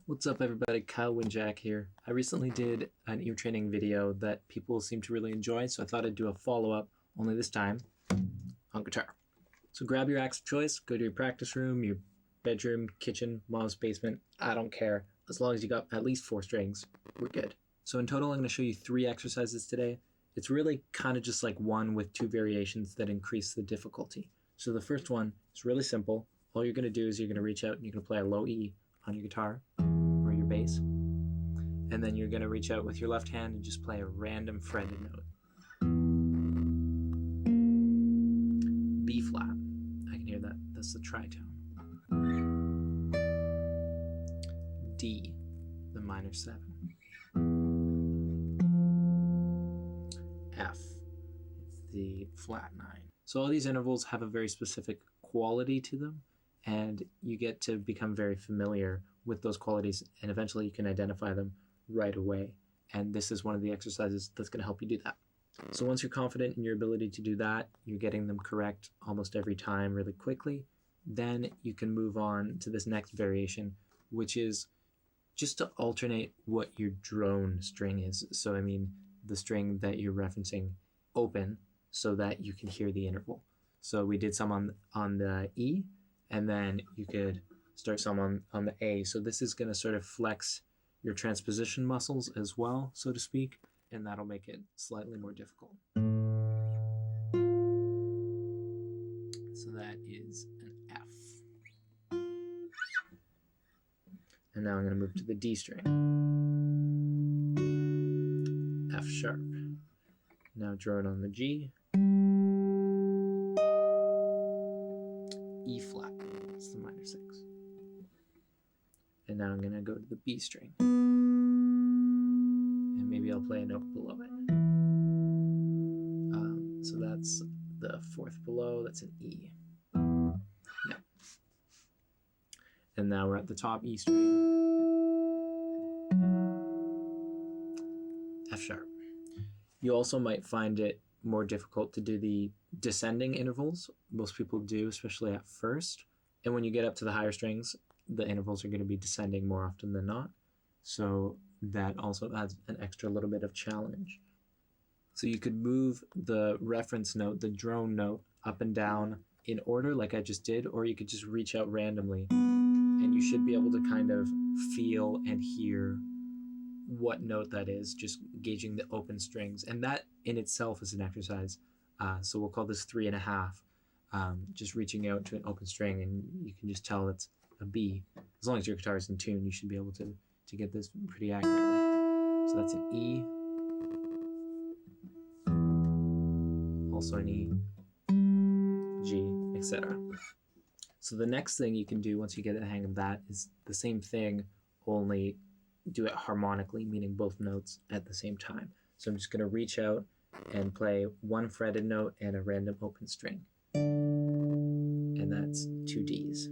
What's up everybody, Kyle Winjack here. I recently did an ear training video that people seem to really enjoy, so I thought I'd do a follow-up, only this time on guitar. So grab your axe of choice, go to your practice room, your bedroom, kitchen, mom's basement, I don't care. As long as you got at least 4 strings, we're good. So in total, I'm going to show you 3 exercises today. It's really kind of just like one with 2 variations that increase the difficulty. So the first one is really simple. All you're going to do is you're going to reach out and you're going to play a low E on your guitar or your bass. And then you're going to reach out with your left hand and just play a random fretted note. B flat. I can hear that. That's the tritone. D, the minor 7. F, it's the flat 9. So all these intervals have a very specific quality to them, and you get to become very familiar with those qualities, and eventually you can identify them right away. And this is one of the exercises that's going to help you do that. So once you're confident in your ability to do that, you're getting them correct almost every time really quickly, then you can move on to this next variation, which is just to alternate what your drone string is. So I mean the string that you're referencing open so that you can hear the interval. So we did some on the E, and then you could start some on the A. So this is going to sort of flex your transposition muscles as well, so to speak, and that'll make it slightly more difficult. So that is an F. And now I'm going to move to the D string. F sharp. Now drone on the G. E flat. That's the minor 6. And now I'm going to go to the B string. And maybe I'll play a note below it. So that's the 4th below. That's an E. Yeah. And now we're at the top E string. F sharp. You also might find it more difficult to do the descending intervals. Most people do, especially at first. And when you get up to the higher strings, the intervals are going to be descending more often than not. So that also adds an extra little bit of challenge. So you could move the reference note, the drone note, up and down in order like I just did, or you could just reach out randomly and you should be able to kind of feel and hear what note that is, just gauging the open strings. And that in itself is an exercise. So we'll call this 3.5, just reaching out to an open string, and you can just tell it's a B. As long as your guitar is in tune, you should be able to get this pretty accurately. So that's an E, also an E, G, etc. So the next thing you can do once you get the hang of that is the same thing, only do it harmonically, meaning both notes at the same time. So I'm just going to reach out and play 1 fretted note and a random open string. And that's 2 Ds.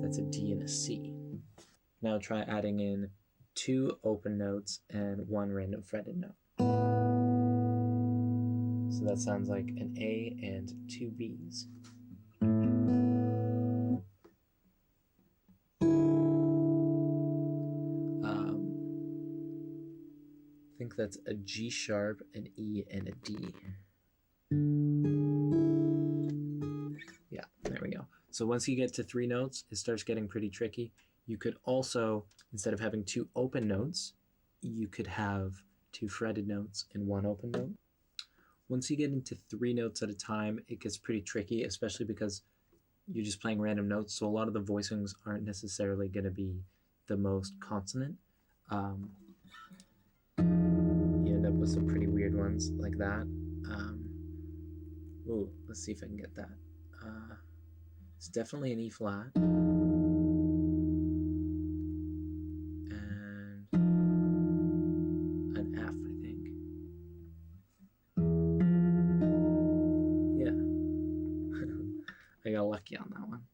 That's a D and a C. Now try adding in 2 open notes and 1 random fretted note. So that sounds like an A and 2 Bs. I think that's a G sharp, an E, and a D. Yeah, there we go. So once you get to 3 notes, it starts getting pretty tricky. You could also, instead of having 2 open notes, you could have 2 fretted notes and 1 open note. Once you get into 3 notes at a time, it gets pretty tricky, especially because you're just playing random notes, so a lot of the voicings aren't necessarily going to be the most consonant. You end up with some pretty weird ones like that. Ooh, let's see if I can get that. It's definitely an E flat. And an F, I think. Yeah. I got lucky on that one.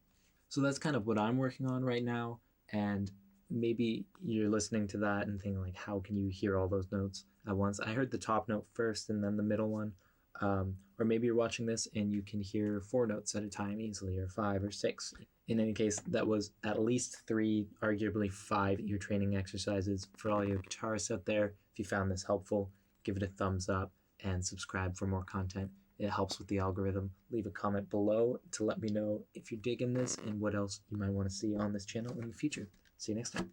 So that's kind of what I'm working on right now, and maybe you're listening to that and thinking like, how can you hear all those notes at once? I heard the top note first and then the middle one. Or maybe you're watching this and you can hear 4 notes at a time easily, or 5 or 6. In any case, that was at least 3, arguably 5 ear training exercises for all you guitarists out there. If you found this helpful, give it a thumbs up and subscribe for more content. It helps with the algorithm. Leave a comment below to let me know if you're digging this and what else you might want to see on this channel in the future. See you next time.